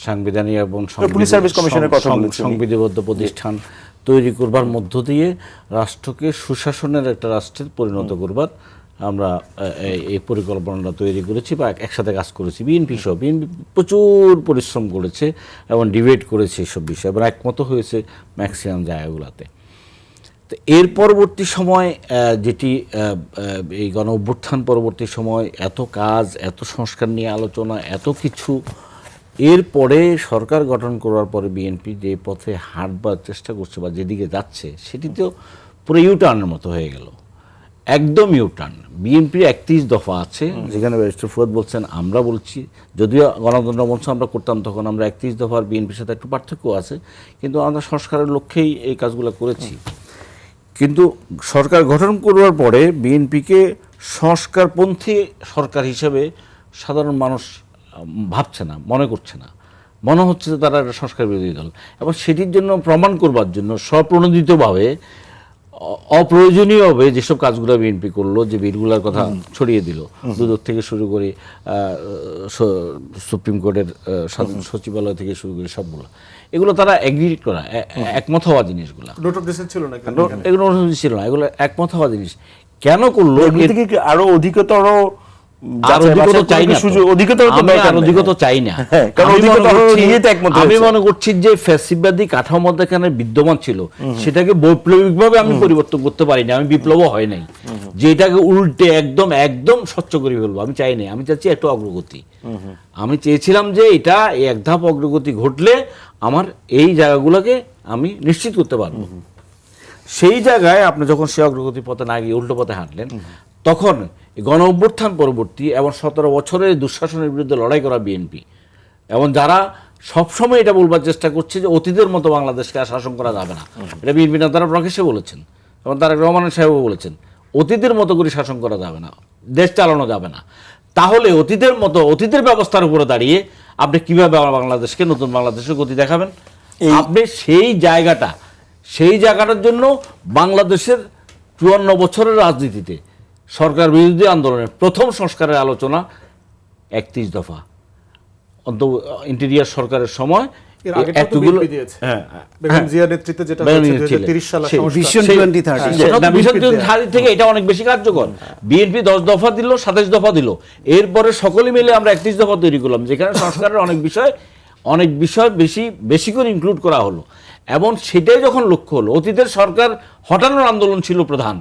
সাংবিধানিক এবং police service কমিশনের কথা বলেছি। সংবিধিবদ্ধ প্রতিষ্ঠান তৈরি করবার মধ্য দিয়ে রাষ্ট্রকে সুশাসনের একটা রাষ্ট্রে পরিণত করবার আমরা এই পরিকল্পনাটা তৈরি করেছি বা একসাথে কাজ করেছি। বিএনপি সহ বিএনপি প্রচুর পরিশ্রম করেছে এবং ডিবেট করেছে এসব বিষয়ে এবং একমত হয়েছে ম্যাক্সিমাম জায়গাগুলোতে। তো এর পরবর্তী সময় যেটি এই গণ অভ্যুত্থান পরবর্তী সময় এত কাজ, এত সংস্কার নিয়ে আলোচনা, এত কিছু, এরপরে সরকার গঠন করার পরে বিএনপি যে পথে হাঁটবার চেষ্টা করছে বা যেদিকে যাচ্ছে সেটি তো পুরো ইউটার্নের মতো হয়ে গেল, একদম ইউটার্ন। বিএনপির 31 দফা আছে, যেখানে ব্যারিস্টার ফুয়াদ বলছেন, আমরা বলছি, যদিও গণতন্ত্র মঞ্চ আমরা করতাম তখন আমরা 31 দফার বিএনপির সাথে একটু পার্থক্য আছে, কিন্তু আমরা সংস্কারের লক্ষ্যেই এই কাজগুলো করেছি। কিন্তু সরকার গঠন করবার পরে বিএনপিকে সংস্কারপন্থী সরকার হিসেবে সাধারণ মানুষ ভাবছে না, মনে করছে না, মনে হচ্ছে যে তারা একটা সংস্কার বিরোধী দল। এবং সেটির জন্য প্রমাণ করবার জন্য স্বপ্রণোদিতভাবে অপ্রয়োজনীয়ভাবে যেসব কাজগুলো বিএনপি করলো, যে বিলগুলোর কথা ছড়িয়ে দিল, দুদক থেকে শুরু করে সুপ্রিম কোর্টের সচিবালয় থেকে শুরু করে সবগুলো, এগুলো তারা এগ্রি করা, একমত হওয়া জিনিসগুলো, এগুলো ছিল না, এগুলো একমত হওয়া জিনিস। কেন করলো? আরো অধিকতর আমি মনে করছি যে ফ্যাসিবাদী কাঠামো যেখানে বিদ্যমান ছিল সেটাকে বৈপ্লবিকভাবে আমি পরিবর্তন করতে পারিনি, আমি বিপ্লব হয় নাই, যেটাকে উল্টে একদম একদম স্বচ্ছ করে ফেলবো আমি চাই নাই। আমি চাচ্ছি একটু অগ্রগতি। আমি চেয়েছিলাম যে এটা এক ধাপ অগ্রগতি ঘটলে আমার এই জায়গাগুলোকে আমি নিশ্চিত করতে পারবো। সেই জায়গায় আপনি যখন সে অগ্রগতি পথে না গিয়ে উল্টো পথে হাঁটলেন, তখন গণ অভ্যুত্থান পরবর্তী এবং 17 বছরের দুঃশাসনের বিরুদ্ধে লড়াই করা বিএনপি, এবং যারা সবসময় এটা বলবার চেষ্টা করছে যে অতীতের মতো বাংলাদেশকে আর শাসন করা যাবে না, এটা বিএনপি নেতারা প্রকাশ্যে বলেছেন এবং তারেক রহমান সাহেবও বলেছেন, অতীতের মতো করে শাসন করা যাবে না, দেশ চালানো যাবে না। তাহলে অতীতের মতো অতীতের ব্যবস্থার উপরে দাঁড়িয়ে আপনি কিভাবে আমার বাংলাদেশকে নতুন বাংলাদেশের গতি দেখাবেন? আপনি সেই জায়গাটার জন্য বাংলাদেশের 54 বছরের রাজনীতিতে সরকার বিরোধী আন্দোলনের প্রথম সংস্কারের আলোচনা 31 দফা ইন্টেরিয়ার সরকারের সময় থেকে এটা অনেক বেশি কার্যকর। বিএনপি 10 দফা দিল, 27 দফা দিল, এরপরে সকলে মিলে আমরা 31 দফা তৈরি করলাম, যেখানে সংস্কারের অনেক বিষয় বেশি করে ইনক্লুড করা হলো। এবং সেটাই যখন লক্ষ্য হলো, অতীতের সরকার হটানোর আন্দোলন ছিল প্রধান,